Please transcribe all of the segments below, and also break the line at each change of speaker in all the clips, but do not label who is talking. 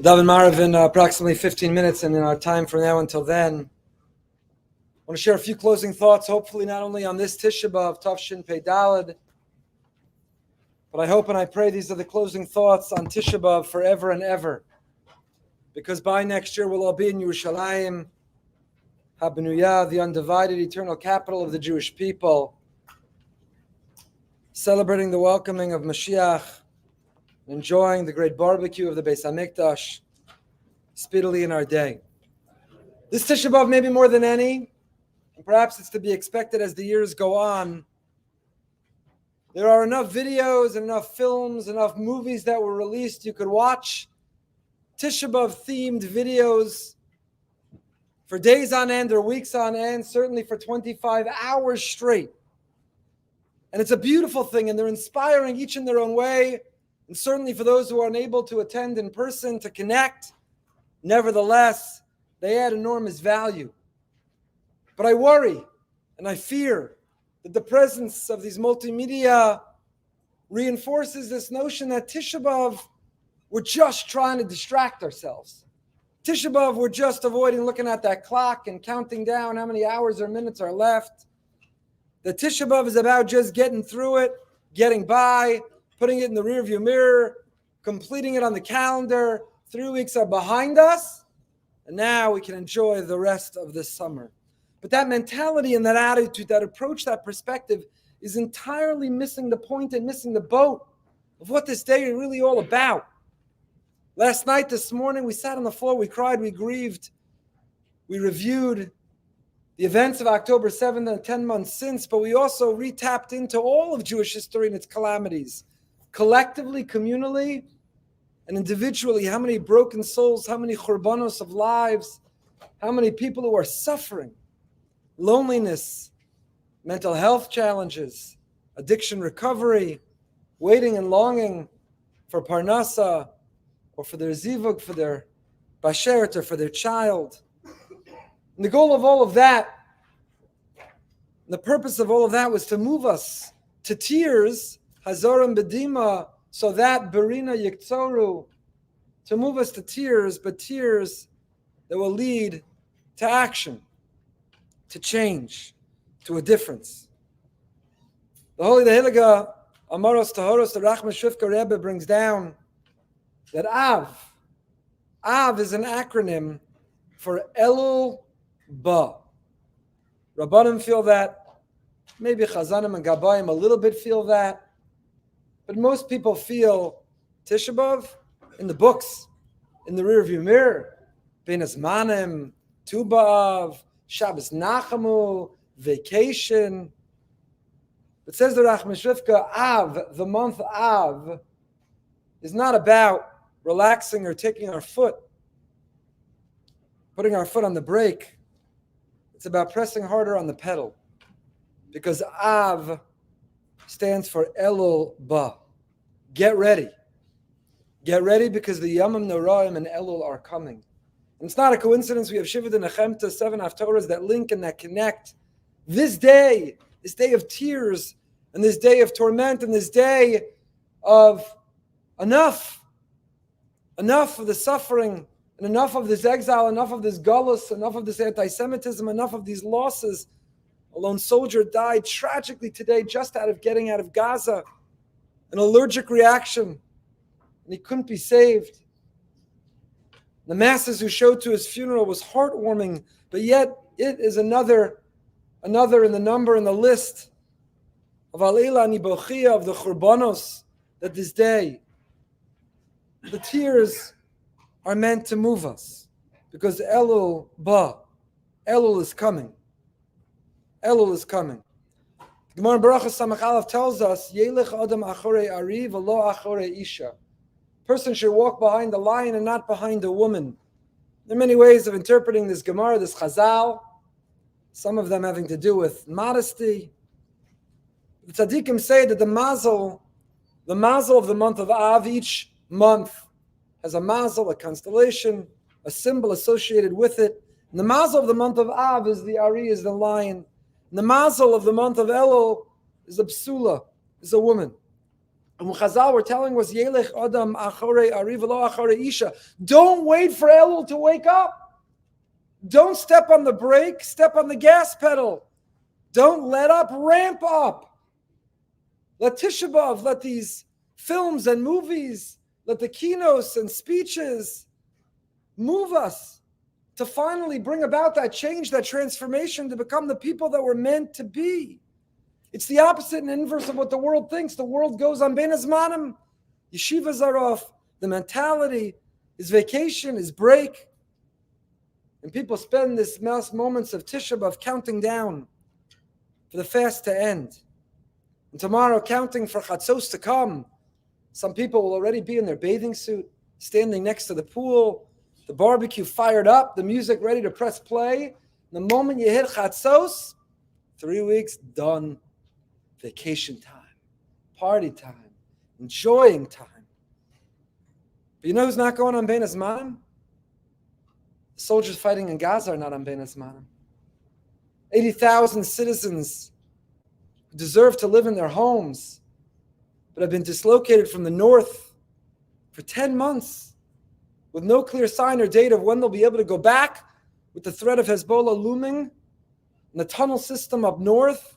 We'll daven Marav in approximately 15 minutes, and in our time from now until then, I want to share a few closing thoughts, hopefully not only on this Tisha B'Av, Tavshin Pei Daled, but I hope and I pray these are the closing thoughts on Tisha B'Av forever and ever, because by next year we'll all be in Yerushalayim, HaBenuyah, the undivided eternal capital of the Jewish people, celebrating the welcoming of Mashiach, enjoying the great barbecue of the Beis HaMikdash speedily in our day. This Tisha B'Av, maybe more than any, and perhaps it's to be expected as the years go on, there are enough videos, enough films, enough movies that were released. You could watch Tisha B'Av themed videos for days on end or weeks on end, certainly for 25 hours straight. And it's a beautiful thing, and they're inspiring each in their own way. And certainly for those who are unable to attend in person, to connect, nevertheless, they add enormous value. But I worry and I fear that the presence of these multimedia reinforces this notion that Tisha B'Av, we're just trying to distract ourselves. Tisha B'Av, we're just avoiding looking at that clock and counting down how many hours or minutes are left. The Tisha B'Av is about just getting through it, getting by, putting it in the rearview mirror, completing it on the calendar. 3 weeks are behind us, and now we can enjoy the rest of this summer. But that mentality and that attitude, that approach, that perspective is entirely missing the point and missing the boat of what this day is really all about. Last night, this morning, we sat on the floor, we cried, we grieved, we reviewed the events of October 7th and 10 months since, but we also re-tapped into all of Jewish history and its calamities. Collectively, communally, and individually, how many broken souls, how many churbanos of lives, how many people who are suffering, loneliness, mental health challenges, addiction recovery, waiting and longing for parnasa, or for their zivug, for their bashert, or for their child. And the goal of all of that, the purpose of all of that was to move us to tears, Hazorim Bedima, so that Berina Yiktzoru, to move us to tears, but tears that will lead to action, to change, to a difference. The Heilige Amaros Tahoros, the Rachman Shvivka Rebbe brings down that Av is an acronym for Elul Ba. Rabbanim feel that, maybe Chazanim and Gabayim a little bit feel that, but most people feel Tisha B'Av in the books, in the rearview mirror. Benas Manim, Tu B'Av, Shabbos Nachamu, vacation. But says the Rachman Shvivka, Av, the month Av, is not about relaxing or taking our foot, putting our foot on the brake. It's about pressing harder on the pedal. Because Av stands for Elul Ba. Get ready. Get ready because the Yamim Noraim and Elul are coming. And it's not a coincidence we have Shivat and Nechemta, 7 Haftorahs that link and that connect. This day of tears, and this day of torment, and this day of enough of the suffering, and enough of this exile, enough of this gullus, enough of this anti-Semitism, enough of these losses. A lone soldier died tragically today just getting out of Gaza, an allergic reaction, and he couldn't be saved. The masses who showed to his funeral was heartwarming, but yet it is another in the number, in the list of Alila Nibochia, of the Churbanos, that this day, the tears are meant to move us, because Elul Ba, Elul is coming. Elul is coming. The Gemara in Barachas Samach Aleph tells us, Yelech Adam Achorei Ari v'lo Achorei Isha. Person should walk behind the lion and not behind a woman. There are many ways of interpreting this Gemara, this Chazal. Some of them having to do with modesty. The tzaddikim say that the mazel of the month of Av, each month has a mazel, a constellation, a symbol associated with it. And the mazel of the month of Av is the Ari, is the lion. And the mazel of the month of Elul is a psula, is a woman. And when Chazal were telling us, Yelech Adam Achore Ari V'lo Achore Isha, don't wait for Elul to wake up. Don't step on the brake, step on the gas pedal. Don't let up, ramp up. Let Tisha B'Av, let these films and movies, let the keynotes and speeches move us to finally bring about that change, that transformation, to become the people that we're meant to be. It's the opposite and inverse of what the world thinks. The world goes on Ben Azmanim. Yeshivas are off. The mentality is vacation, is break. And people spend these last moments of Tisha B'Av counting down for the fast to end. And tomorrow, counting for Chatzos to come. Some people will already be in their bathing suit, standing next to the pool, the barbecue fired up, the music ready to press play. The moment you hit Chatzos, 3 weeks, done. Vacation time, party time, enjoying time. But you know who's not going on Ben Azmanim? The soldiers fighting in Gaza are not on Ben Azmanim. 80,000 citizens who deserve to live in their homes, but have been dislocated from the north for 10 months with no clear sign or date of when they'll be able to go back, with the threat of Hezbollah looming, and the tunnel system up north,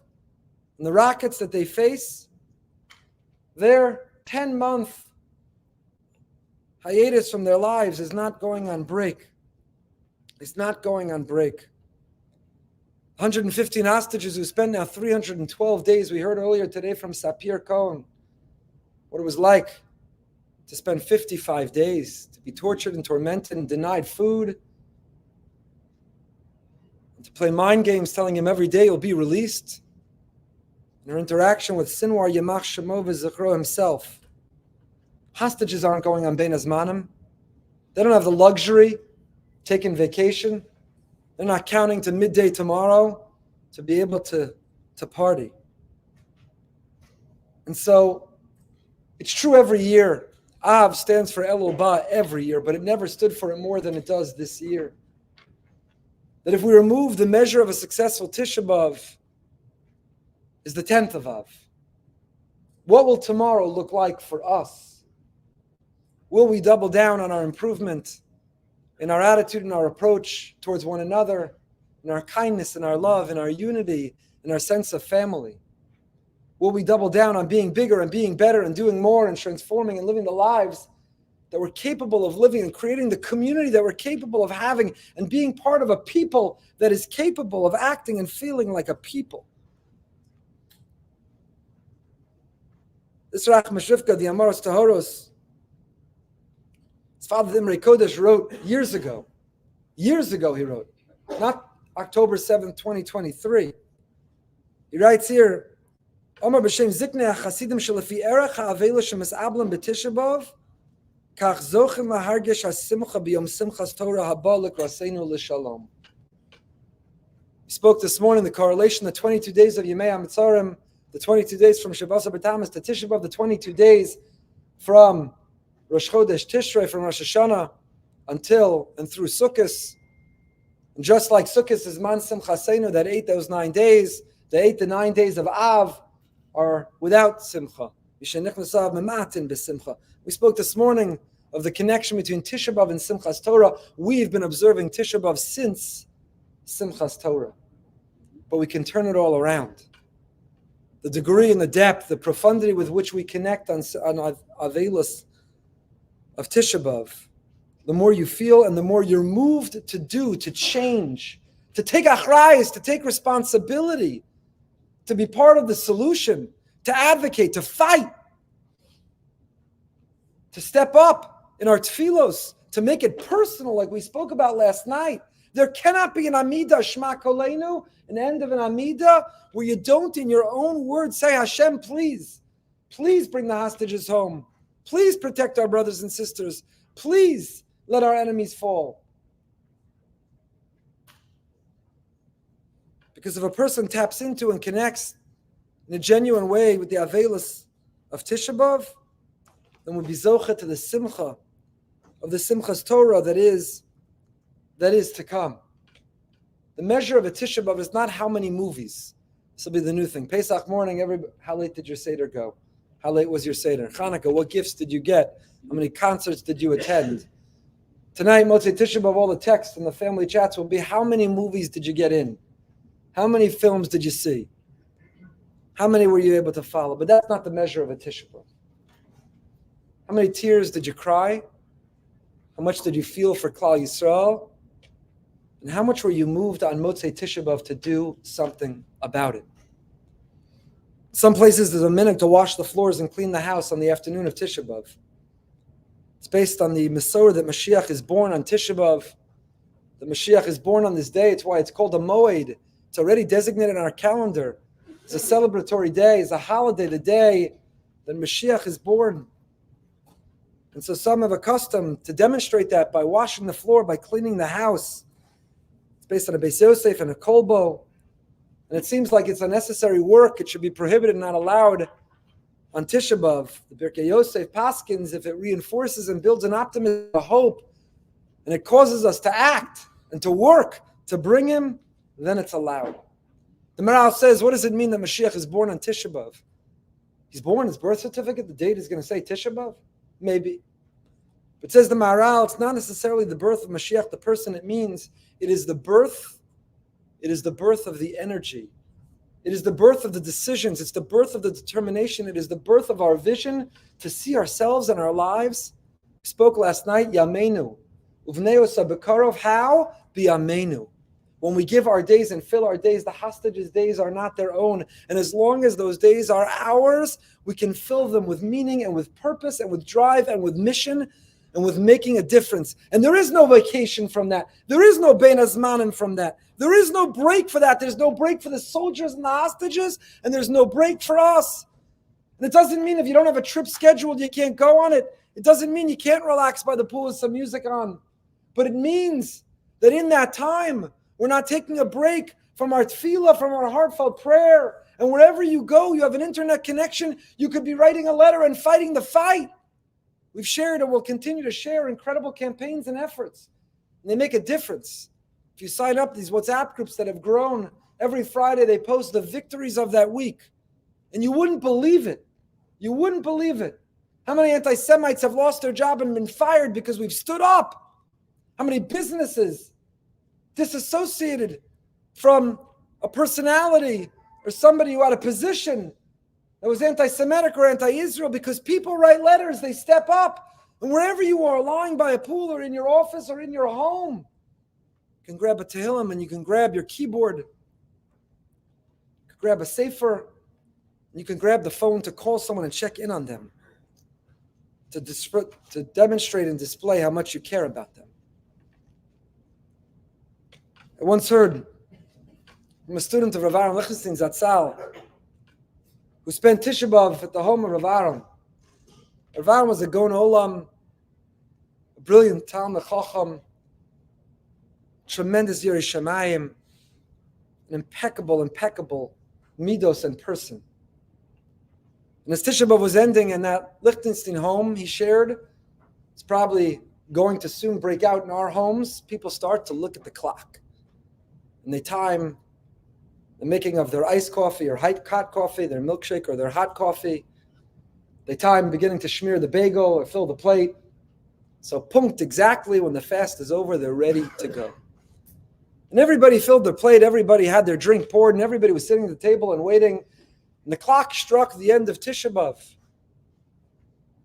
and the rockets that they face. Their 10-month hiatus from their lives is not going on break. It's not going on break. 115 hostages who spent now 312 days. We heard earlier today from Sapir Cohen what it was like to spend 55 days, to be tortured and tormented and denied food, and to play mind games telling him every day he'll be released. In her interaction with Sinwar Yamach Shemo V'Zichro himself, hostages aren't going on Ben Azmanim. They don't have the luxury, taking vacation. They're not counting to midday tomorrow to be able to party. And so, it's true every year. Av stands for Elul Ba every year, but it never stood for it more than it does this year. That if we remove the measure of a successful Tisha B'Av, is the 10th of Av. What will tomorrow look like for us? Will we double down on our improvement in our attitude and our approach towards one another, in our kindness and our love, in our unity, in our sense of family? Will we double down on being bigger and being better and doing more and transforming and living the lives that we're capable of living and creating the community that we're capable of having and being part of a people that is capable of acting and feeling like a people? This Rach Mashrifka, the Amaros Tahoros, his father Imre Kodesh wrote years ago he wrote, not October 7th, 2023. He writes here, Omar b'shem ziknei hachasidim shelefi erech ha'avela shemisablam b'Tisha B'Av, kach zochim lahargesh hasimcha b'yom simchas Torah haba l'kraseinu l'shalom. We spoke this morning the correlation, the 22 days of Yemei HaMitzarim, the 22 days from Shabbos B'Tamas to Tisha B'Av, the 22 days from Rosh Chodesh Tishrei, from Rosh Hashanah until and through Sukkot. And just like Sukkot is Man Simchaseinu, that 9 days, the 8 to 9 days of Av are without Simcha. We spoke this morning of the connection between Tisha B'Av and Simchas Torah. We've been observing Tisha B'Av since Simchas Torah. But we can turn it all around. The degree and the depth, the profundity with which we connect on Avelis of Tisha B'Av, the more you feel and the more you're moved to do, to change, to take achrayus, to take responsibility, to be part of the solution, to advocate, to fight, to step up in our tefillos, to make it personal like we spoke about last night. There cannot be an Amidah, Shema Koleinu, an end of an Amidah, where you don't in your own words say, Hashem, please bring the hostages home. Please protect our brothers and sisters. Please let our enemies fall. Because if a person taps into and connects in a genuine way with the Avelis of Tisha B'Av, then we'll be zocheh to the simcha of the Simchas Torah that is to come. The measure of a Tisha B'Av is not how many movies. This will be the new thing. Pesach morning, how late did your Seder go? How late was your Seder? Hanukkah, what gifts did you get? How many concerts did you attend? Tonight, Motzei Tisha B'Av, all the text in the family chats will be, how many movies did you get in? How many films did you see? How many were you able to follow? But that's not the measure of a Tisha B'Av. How many tears did you cry? How much did you feel for Klal Yisrael? And how much were you moved on Motzei Tisha B'Av to do something about it? Some places there's a minute to wash the floors and clean the house on the afternoon of Tisha B'Av. It's based on the Masorah that Mashiach is born on Tisha B'Av. The Mashiach is born on this day. It's why it's called a Moed. It's already designated on our calendar. It's a celebratory day. It's a holiday, the day that Mashiach is born. And so some have a custom to demonstrate that by washing the floor, by cleaning the house. It's based on a Beis Yosef and a Kolbo. And it seems like it's unnecessary work. It should be prohibited and not allowed on Tisha B'Av. The Birkei Yosef Paskins, if it reinforces and builds an optimism, a hope, and it causes us to act and to work to bring him, then it's allowed. The Maral says, what does it mean that Mashiach is born on Tisha B'Av? He's born, his birth certificate, the date is going to say Tisha B'Av? Maybe. But says the Maral, it's not necessarily the birth of Mashiach, the person it means. It is the birth of the energy. It is the birth of the decisions. It's the birth of the determination. It is the birth of our vision to see ourselves and our lives. We spoke last night, Yameinu. Uvneo Sabakarov, how? B'Yameinu. When we give our days and fill our days, the hostages' days are not their own. And as long as those days are ours, we can fill them with meaning and with purpose and with drive and with mission and with making a difference. And there is no vacation from that. There is no Bein Hazmanim from that. There is no break for that. There's no break for the soldiers and the hostages, and there's no break for us. And it doesn't mean if you don't have a trip scheduled, you can't go on it. It doesn't mean you can't relax by the pool with some music on. But it means that in that time, we're not taking a break from our tefillah, from our heartfelt prayer. And wherever you go, you have an internet connection. You could be writing a letter and fighting the fight. We've shared and will continue to share incredible campaigns and efforts. And they make a difference. If you sign up these WhatsApp groups that have grown, every Friday they post the victories of that week. And you wouldn't believe it. You wouldn't believe it. How many anti-Semites have lost their job and been fired because we've stood up? How many businesses disassociated from a personality or somebody who had a position that was anti-Semitic or anti-Israel because people write letters, they step up. And wherever you are, lying by a pool or in your office or in your home, you can grab a Tehillim and you can grab your keyboard. You can grab a sefer. And you can grab the phone to call someone and check in on them. To demonstrate and display how much you care about them. I once heard from a student of Rav Aaron Lichtenstein Zatzal, who spent Tisha B'Av at the home of Rav Aaron. Rav Aaron was a Gon Olam, a brilliant Talmid Chacham, tremendous Yirei Shamayim, an impeccable midos and person. And as Tisha B'Av was ending in that Lichtenstein home, he shared, it's probably going to soon break out in our homes. People start to look at the clock. And they time the making of their iced coffee or hot coffee, their milkshake or their hot coffee. They time beginning to smear the bagel or fill the plate. So punct, exactly when the fast is over, they're ready to go. And everybody filled their plate, everybody had their drink poured, and everybody was sitting at the table and waiting. And the clock struck the end of Tisha B'Av.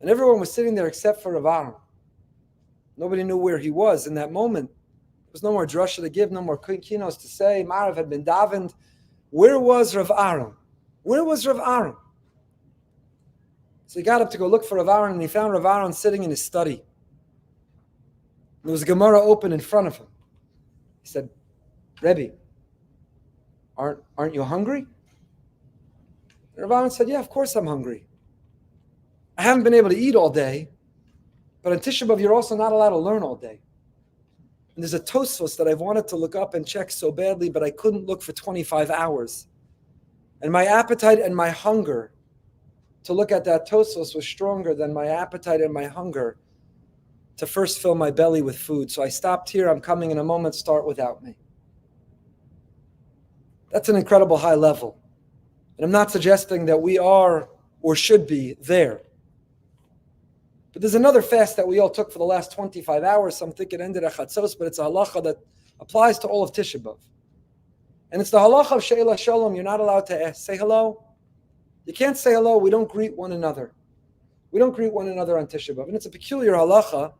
And everyone was sitting there except for Rav Aaron. Nobody knew where he was in that moment. There was no more drasha to give, no more kinos to say. Marav had been davened. Where was Rav Aaron? Where was Rav Aaron? So he got up to go look for Rav Aaron, and he found Rav Aaron sitting in his study. There was a Gemara open in front of him. He said, Rebbe, aren't you hungry? And Rav Aaron said, yeah, of course I'm hungry. I haven't been able to eat all day, but on Tisha B'Av, you're also not allowed to learn all day. And there's a Tosfos that I've wanted to look up and check so badly, but I couldn't look for 25 hours. And my appetite and my hunger to look at that Tosfos was stronger than my appetite and my hunger to first fill my belly with food. So I stopped here. I'm coming in a moment. Start without me. That's an incredible high level. And I'm not suggesting that we are or should be there. But there's another fast that we all took for the last 25 hours. Some think it ended at Chatzos, but it's a halacha that applies to all of Tisha B'Av. And it's the halacha of She'ela Shalom. You're not allowed to say hello. You can't say hello. We don't greet one another. We don't greet one another on Tisha B'Av. And it's a peculiar halacha.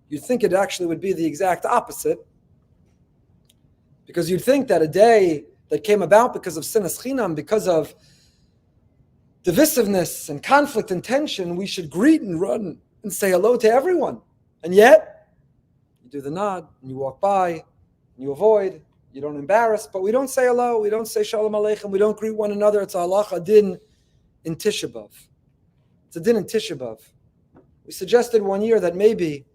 You'd think it actually would be the exact opposite. Because you'd think that a day that came about because of sinas chinam, because of divisiveness and conflict and tension, we should greet and run and say hello to everyone. And yet, you do the nod, and you walk by, and you avoid, you don't embarrass, but we don't say hello, we don't say shalom aleichem, we don't greet one another. It's a halacha din in Tisha B'Av. It's a din in Tisha B'Av. We suggested one year that maybe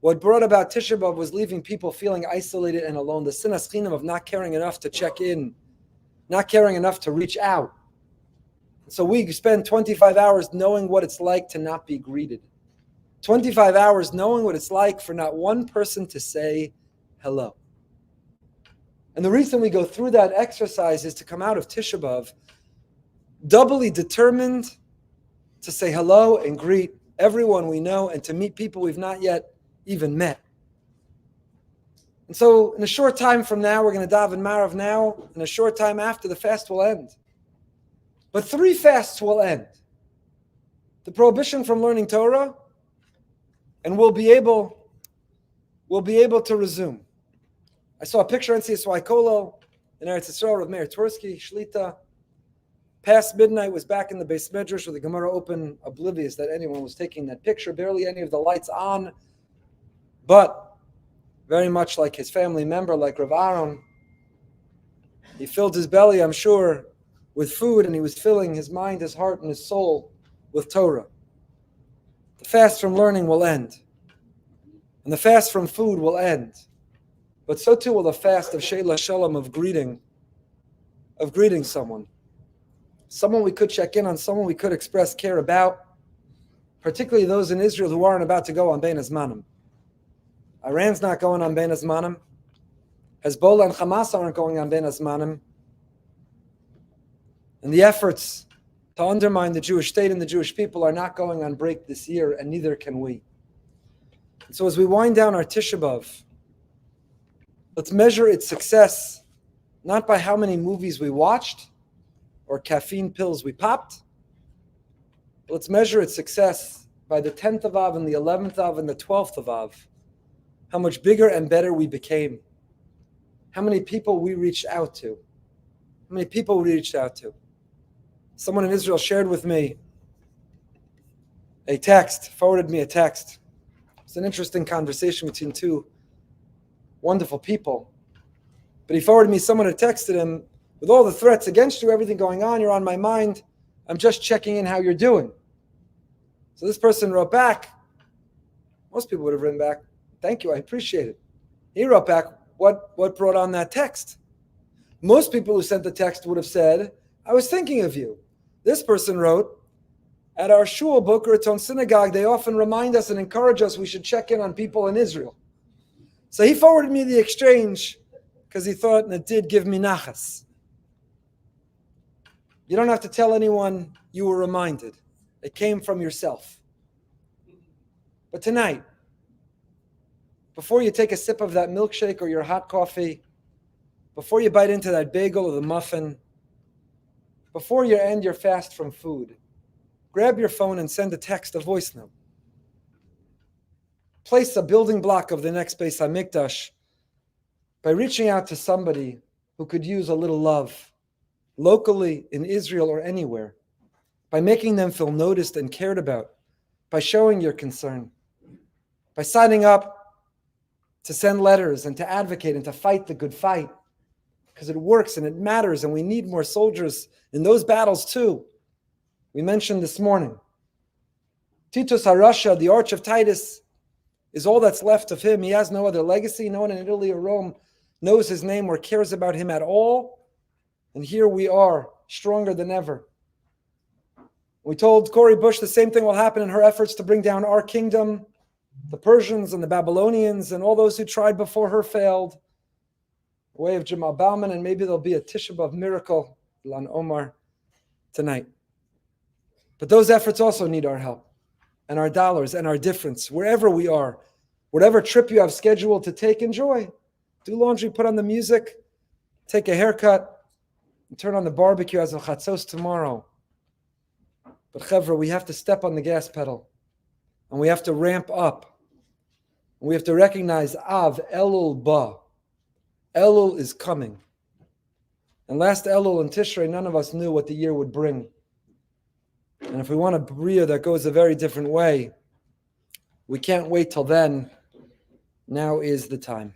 what brought about Tisha B'Av was leaving people feeling isolated and alone. The sinas chinam of not caring enough to check in, not caring enough to reach out. So we spend 25 hours knowing what it's like to not be greeted. 25 hours knowing what it's like for not one person to say hello. And the reason we go through that exercise is to come out of Tisha B'Av doubly determined to say hello and greet everyone we know and to meet people we've not yet even met. And so in a short time from now, we're going to daven Marav now. In a short time after, the fast will end. But 3 fasts will end. The prohibition from learning Torah, and we'll be able to resume. I saw a picture on CSY Kolo in Eretz Yisrael of Meir Tversky, Shlita. Past midnight was back in the Beis Medrash with the Gemara open, oblivious that anyone was taking that picture, barely any of the lights on. But very much like his family member, like Rav Aaron, he filled his belly, I'm sure, with food, and he was filling his mind, his heart, and his soul with Torah. The fast from learning will end. And the fast from food will end. But so too will the fast of She'ela Shalom, of greeting someone. Someone we could check in on, someone we could express care about, particularly those in Israel who aren't about to go on Bein Hazmanim. Iran's not going on Bein Hazmanim. Hezbollah and Hamas aren't going on Bein Hazmanim. And the efforts to undermine the Jewish state and the Jewish people are not going on break this year, and neither can we. And so as we wind down our Tisha B'Av, let's measure its success not by how many movies we watched or caffeine pills we popped, but let's measure its success by the 10th of Av and the 11th of and the 12th of Av. How much bigger and better we became. How many people we reached out to. How many people we reached out to. Someone in Israel shared with me a text, forwarded me a text. It's an interesting conversation between 2 wonderful people. But he forwarded me someone who texted him, with all the threats against you, everything going on, you're on my mind. I'm just checking in how you're doing. So this person wrote back. Most people would have written back, thank you, I appreciate it. He wrote back, what brought on that text? Most people who sent the text would have said, I was thinking of you. This person wrote, at our shul, Boca Raton synagogue, they often remind us and encourage us we should check in on people in Israel. So he forwarded me the exchange because he thought, and it did give me nachas. You don't have to tell anyone you were reminded. It came from yourself. But tonight, before you take a sip of that milkshake or your hot coffee, before you bite into that bagel or the muffin, before you end your fast from food, grab your phone and send a text, a voice note. Place a building block of the next Beis HaMikdash by reaching out to somebody who could use a little love, locally, in Israel, or anywhere, by making them feel noticed and cared about, by showing your concern, by signing up to send letters and to advocate and to fight the good fight, because it works and it matters, and we need more soldiers in those battles too. We mentioned this morning, Titus HaRasha, the Arch of Titus, is all that's left of him. He has no other legacy. No one in Italy or Rome knows his name or cares about him at all. And here we are, stronger than ever. We told Cori Bush the same thing will happen in her efforts to bring down our kingdom. The Persians and the Babylonians and all those who tried before her failed. The way of Jamal Bauman, and maybe there'll be a Tisha B'Av miracle, Lan Omar, tonight. But those efforts also need our help and our dollars and our difference, wherever we are. Whatever trip you have scheduled to take, enjoy. Do laundry, put on the music, take a haircut, and turn on the barbecue as a chatzos tomorrow. But chevra, we have to step on the gas pedal, and we have to ramp up. We have to recognize Av, Elul Ba. Elul is coming. And last Elul in Tishrei, none of us knew what the year would bring. And if we want a bria that goes a very different way, we can't wait till then. Now is the time.